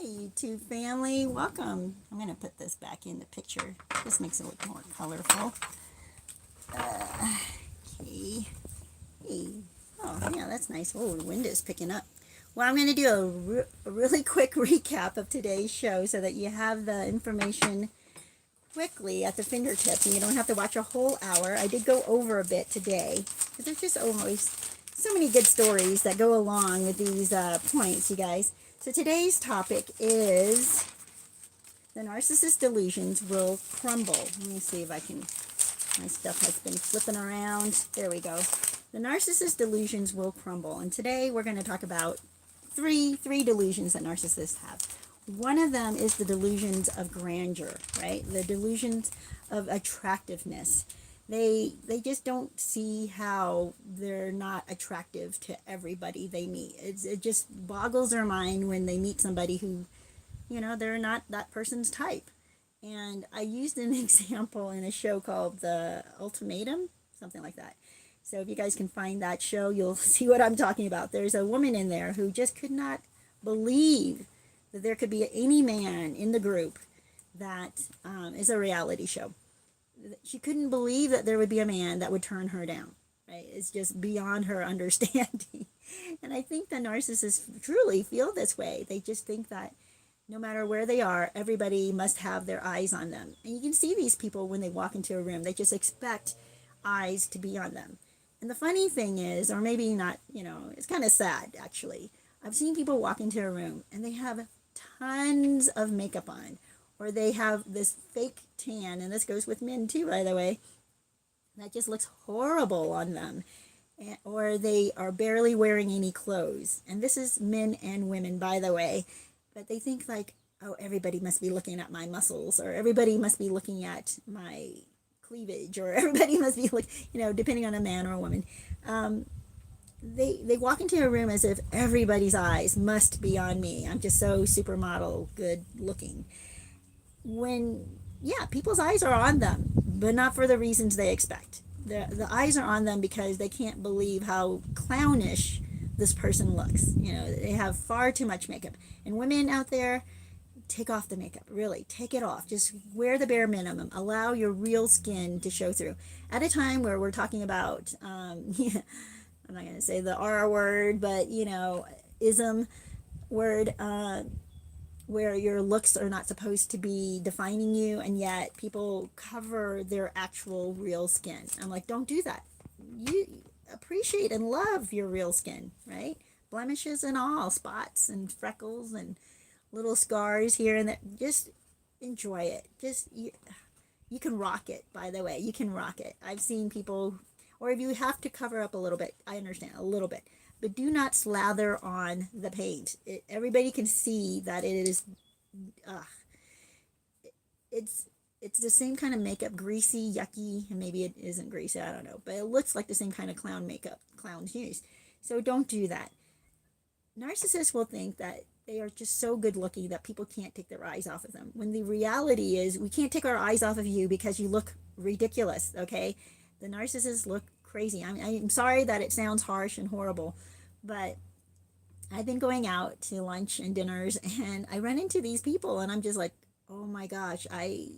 YouTube family, welcome. I'm going to put this back in the picture. This makes it look more colorful. Okay. Hey. Oh, yeah, that's nice. Oh, the wind is picking up. Well, I'm going to do a really quick recap of today's show so that you have the information quickly at the fingertips and you don't have to watch a whole hour. I did go over a bit today because there's just always so many good stories that go along with these points, you guys. So today's topic is the narcissist delusions will crumble. Let me see if I can, my stuff has been flipping around. There we go. The narcissist delusions will crumble. And today we're going to talk about three delusions that narcissists have. One of them is the delusions of grandeur, right? The delusions of attractiveness. They just don't see how they're not attractive to everybody they meet. It just boggles their mind when they meet somebody who, they're not that person's type. And I used an example in a show called The Ultimatum, something like that. So if you guys can find that show, you'll see what I'm talking about. There's a woman in there who just could not believe that there could be any man in the group that is a reality show. She couldn't believe that there would be a man that would turn her down, right? It's just beyond her understanding. And I think the narcissists truly feel this way. They just think that no matter where they are, everybody must have their eyes on them. And you can see these people when they walk into a room. They just expect eyes to be on them. And the funny thing is, or maybe not, it's kind of sad, actually. I've seen people walk into a room and they have tons of makeup on, or they have this fake tan, and this goes with men too, by the way, that just looks horrible on them, or they are barely wearing any clothes. And this is men and women, by the way, but they think like, oh, everybody must be looking at my muscles, or everybody must be looking at my cleavage, or everybody must be depending on a man or a woman. They walk into a room as if everybody's eyes must be on me. I'm just so supermodel good looking. When, people's eyes are on them, but not for the reasons they expect. The eyes are on them because they can't believe how clownish this person looks. They have far too much makeup. And women out there, take off the makeup. Really, take it off. Just wear the bare minimum. Allow your real skin to show through. At a time where we're talking about, I'm not going to say the R word, but, ism word, where your looks are not supposed to be defining you, and yet people cover their actual real skin. I'm like, don't do that. You appreciate and love your real skin, right? Blemishes and all, spots and freckles and little scars here and there. Just enjoy it. You can rock it, by the way. You can rock it. I've seen people, or if you have to cover up a little bit, I understand, a little bit. But do not slather on the paint. Everybody can see that it is, it's the same kind of makeup, greasy, yucky, and maybe it isn't greasy, I don't know. But it looks like the same kind of clown makeup clowns use. So don't do that. Narcissists will think that they are just so good looking that people can't take their eyes off of them. When the reality is, we can't take our eyes off of you because you look ridiculous, okay? The narcissists look crazy. I'm sorry that it sounds harsh and horrible, but I've been going out to lunch and dinners, and I run into these people, and I'm just like, oh my gosh, I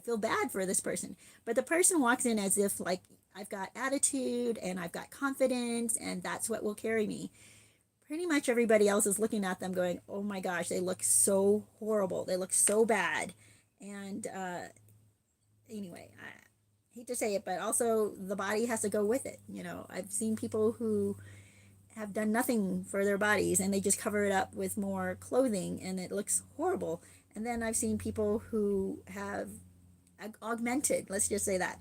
feel bad for this person. But the person walks in as if like I've got attitude and I've got confidence, and that's what will carry me. Pretty much everybody else is looking at them going, oh my gosh, they look so horrible. They look so bad. And anyway, I hate to say it, but also the body has to go with it. I've seen people who have done nothing for their bodies and they just cover it up with more clothing and it looks horrible. And then I've seen people who have augmented, let's just say that,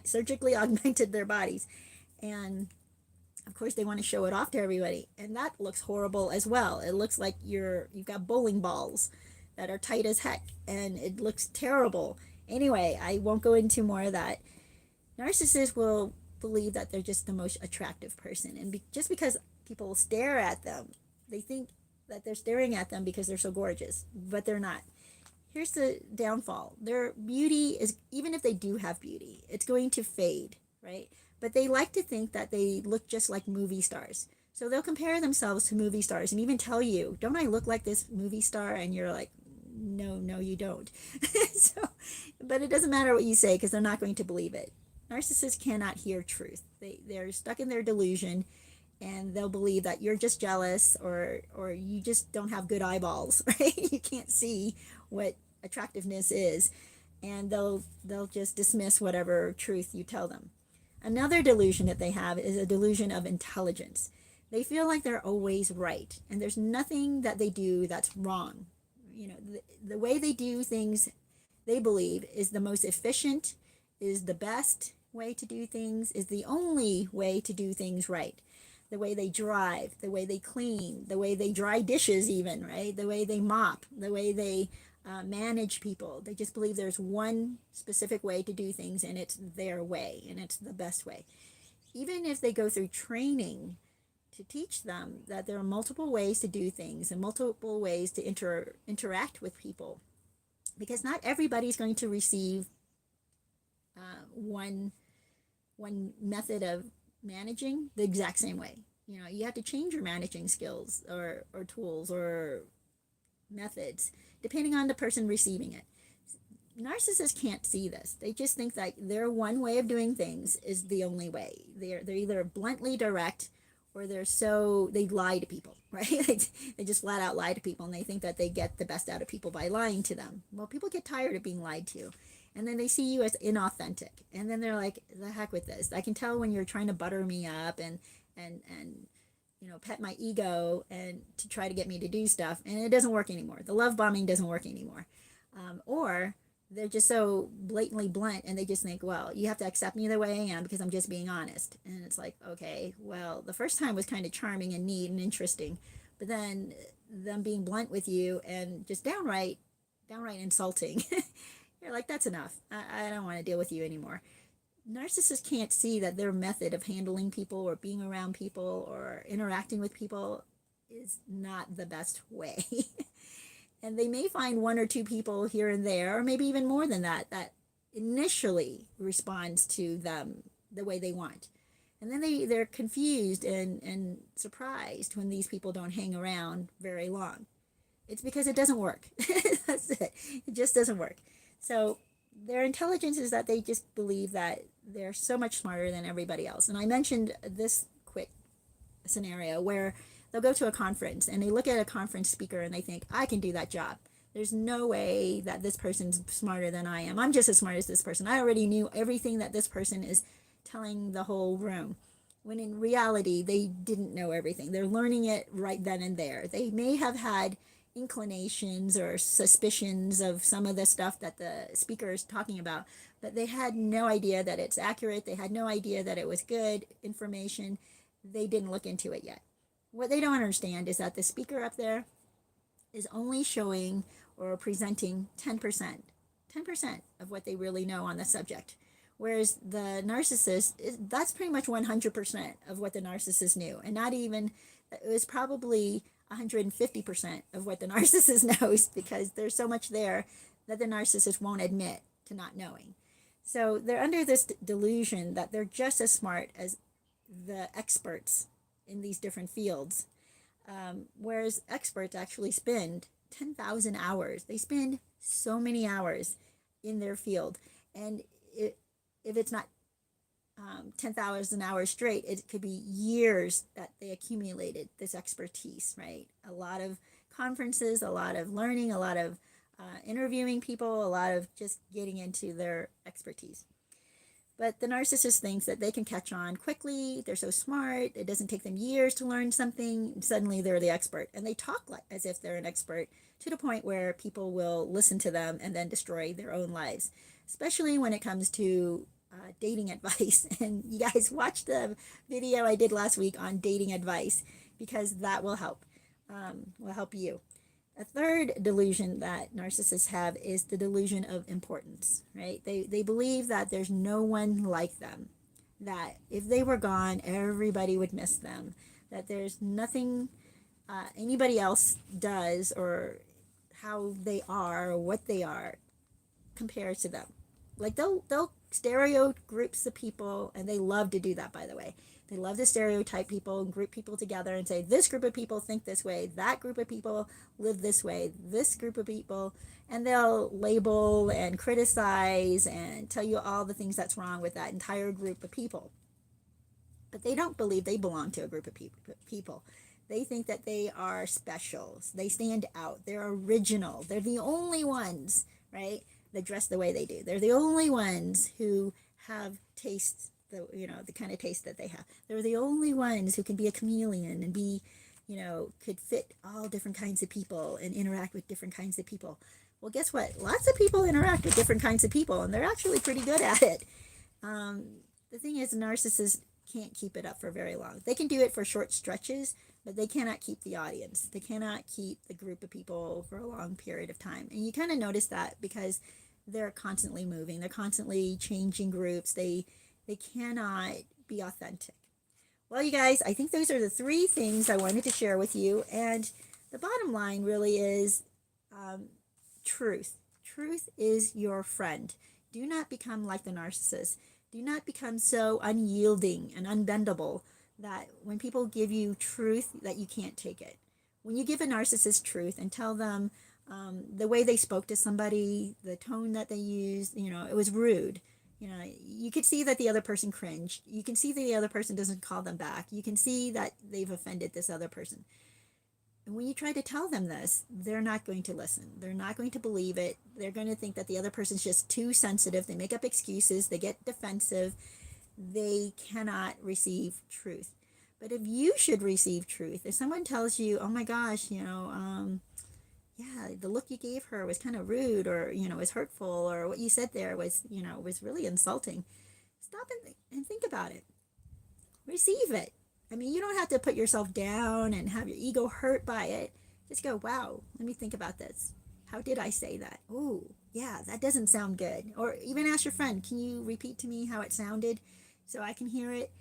surgically augmented their bodies. And of course they want to show it off to everybody. And that looks horrible as well. It looks like you've got bowling balls that are tight as heck, and it looks terrible. Anyway, I won't go into more of that. Narcissists will believe that they're just the most attractive person. And just because people stare at them, they think that they're staring at them because they're so gorgeous, but they're not. Here's the downfall. Their beauty is, even if they do have beauty, it's going to fade, right? But they like to think that they look just like movie stars. So they'll compare themselves to movie stars and even tell you, don't I look like this movie star? And you're like, no, no, you don't. So, but it doesn't matter what you say because they're not going to believe it. Narcissists cannot hear truth. They're stuck in their delusion, and they'll believe that you're just jealous, or you just don't have good eyeballs, right? You can't see what attractiveness is, and they'll just dismiss whatever truth you tell them. Another delusion that they have is a delusion of intelligence. They feel like they're always right, and there's nothing that they do that's wrong. The way they do things, they believe, is the most efficient, is the best way to do things, is the only way to do things right. The way they drive, the way they clean, the way they dry dishes, even, right? The way they mop, the way they manage people. They just believe there's one specific way to do things, and it's their way, and it's the best way. Even if they go through training to teach them that there are multiple ways to do things and multiple ways to interact with people, because not everybody's going to receive one method of managing the exact same way. You have to change your managing skills or tools or methods depending on the person receiving it. Narcissists can't see this. They just think that their one way of doing things is the only way. They're either bluntly direct, or they lie to people, right? They just flat out lie to people, and they think that they get the best out of people by lying to them. Well, people get tired of being lied to, and then they see you as inauthentic, and then they're like, the heck with this. I can tell when you're trying to butter me up and pet my ego and to try to get me to do stuff, and it doesn't work anymore. The love bombing doesn't work anymore. Or they're just so blatantly blunt, and they just think, well, you have to accept me the way I am because I'm just being honest. And it's like, okay, well, the first time was kind of charming and neat and interesting, but then them being blunt with you and just downright insulting, you're like, that's enough. I don't want to deal with you anymore. Narcissists can't see that their method of handling people or being around people or interacting with people is not the best way. And they may find one or two people here and there, or maybe even more than that, that initially responds to them the way they want. And then they're confused and surprised when these people don't hang around very long. It's because it doesn't work. That's it. It just doesn't work. So their intelligence is that they just believe that they're so much smarter than everybody else. And I mentioned this quick scenario where they'll go to a conference and they look at a conference speaker and they think, I can do that job. There's no way that this person's smarter than I am. I'm just as smart as this person. I already knew everything that this person is telling the whole room. When in reality, they didn't know everything. They're learning it right then and there. They may have had inclinations or suspicions of some of the stuff that the speaker is talking about, but they had no idea that it's accurate. They had no idea that it was good information. They didn't look into it yet. What they don't understand is that the speaker up there is only showing or presenting 10% of what they really know on the subject. Whereas the narcissist, that's pretty much 100% of what the narcissist knew. And not even, it was probably 150% of what the narcissist knows, because there's so much there that the narcissist won't admit to not knowing. So they're under this delusion that they're just as smart as the experts in these different fields, whereas experts actually spend 10,000 hours. They spend so many hours in their field, and if it's not 10,000 hours straight, it could be years that they accumulated this expertise, right? A lot of conferences, a lot of learning, a lot of interviewing people, a lot of just getting into their expertise. But the narcissist thinks that they can catch on quickly. They're so smart. It doesn't take them years to learn something. Suddenly they're the expert. And they talk like as if they're an expert, to the point where people will listen to them and then destroy their own lives, especially when it comes to dating advice. And you guys watch the video I did last week on dating advice, because that will help you. A third delusion that narcissists have is the delusion of importance, right? They believe that there's no one like them, that if they were gone, everybody would miss them, that there's nothing anybody else does or how they are or what they are compared to them. Like they'll stereo groups of people, and they love to do that, by the way. They love to stereotype people and group people together and say, this group of people think this way, that group of people live this way, this group of people, and they'll label and criticize and tell you all the things that's wrong with that entire group of people. But they don't believe they belong to a group of people. They think that they are special. They stand out. They're original. They're the only ones, right, that dress the way they do. They're the only ones who have tastes, the kind of taste that they have. They're the only ones who can be a chameleon and be, could fit all different kinds of people and interact with different kinds of people. Well, guess what? Lots of people interact with different kinds of people, and they're actually pretty good at it. The thing is, narcissists can't keep it up for very long. They can do it for short stretches, but they cannot keep the audience. They cannot keep the group of people for a long period of time. And you kind of notice that because they're constantly moving. They're constantly changing groups. They cannot be authentic. Well, you guys, I think those are the 3 things I wanted to share with you. And the bottom line really is truth. Truth is your friend. Do not become like the narcissist. Do not become so unyielding and unbendable that when people give you truth that you can't take it. When you give a narcissist truth and tell them the way they spoke to somebody, the tone that they used, it was rude. You could see that the other person cringed. You can see that the other person doesn't call them back. You can see that they've offended this other person. And when you try to tell them this, they're not going to listen. They're not going to believe it. They're going to think that the other person's just too sensitive. They make up excuses. They get defensive. They cannot receive truth. But if you should receive truth, if someone tells you, oh my gosh, the look you gave her was kind of rude, or, was hurtful, or what you said there was, was really insulting, stop and think about it. Receive it. I mean, you don't have to put yourself down and have your ego hurt by it. Just go, wow, let me think about this. How did I say that? Oh, yeah, that doesn't sound good. Or even ask your friend, can you repeat to me how it sounded so I can hear it?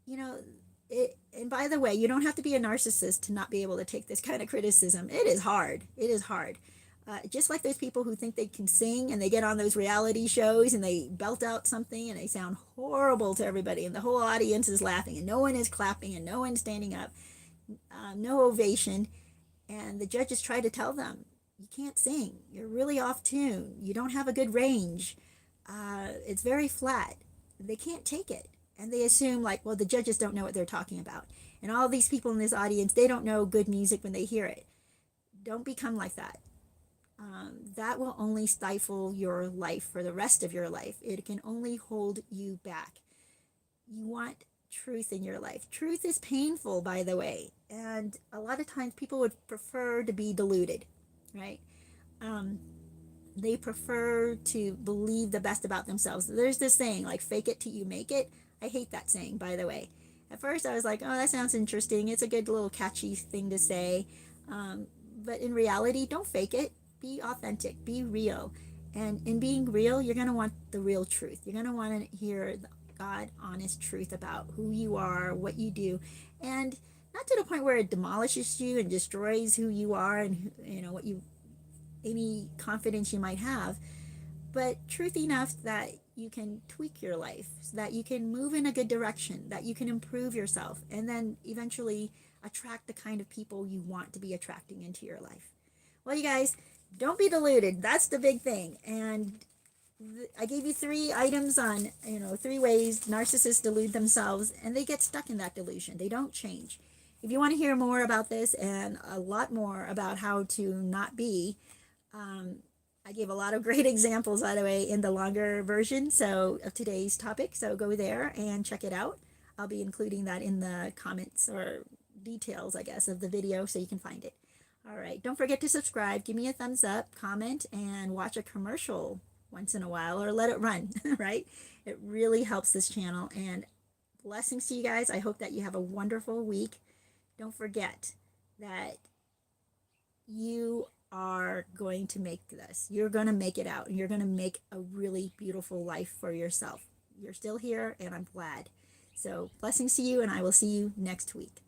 And by the way, you don't have to be a narcissist to not be able to take this kind of criticism. It is hard. It is hard. Just like those people who think they can sing and they get on those reality shows and they belt out something and they sound horrible to everybody and the whole audience is laughing and no one is clapping and no one's standing up, no ovation, and the judges try to tell them, you can't sing, you're really off tune, you don't have a good range, it's very flat. They can't take it, and they assume the judges don't know what they're talking about, and all these people in this audience, they don't know good music when they hear it. Don't become like that. That will only stifle your life for the rest of your life. It can only hold you back. You want truth in your life. Truth is painful, by the way, and a lot of times people would prefer to be deluded, right? They prefer to believe the best about themselves. There's this saying, fake it till you make it. I hate that saying, by the way. At first I was like, oh, that sounds interesting. It's a good little catchy thing to say. But in reality, don't fake it. Be authentic, be real. And in being real, you're going to want the real truth. You're going to want to hear the God honest truth about who you are, what you do, and not to the point where it demolishes you and destroys who you are and any confidence you might have, but truth enough that you can tweak your life, so that you can move in a good direction, that you can improve yourself, and then eventually attract the kind of people you want to be attracting into your life. Well, you guys, don't be deluded. That's the big thing. And I gave you 3 items on, 3 ways narcissists delude themselves, and they get stuck in that delusion. They don't change. If you want to hear more about this and a lot more about how to not be, I gave a lot of great examples, by the way, in the longer version of today's topic. So go there and check it out. I'll be including that in the comments or details, I guess, of the video so you can find it. All right. Don't forget to subscribe. Give me a thumbs up, comment, and watch a commercial once in a while, or let it run, right? It really helps this channel. And blessings to you guys. I hope that you have a wonderful week. Don't forget that you are going to make this. You're going to make it out, and you're going to make a really beautiful life for yourself. You're still here, and I'm glad. So blessings to you, and I will see you next week.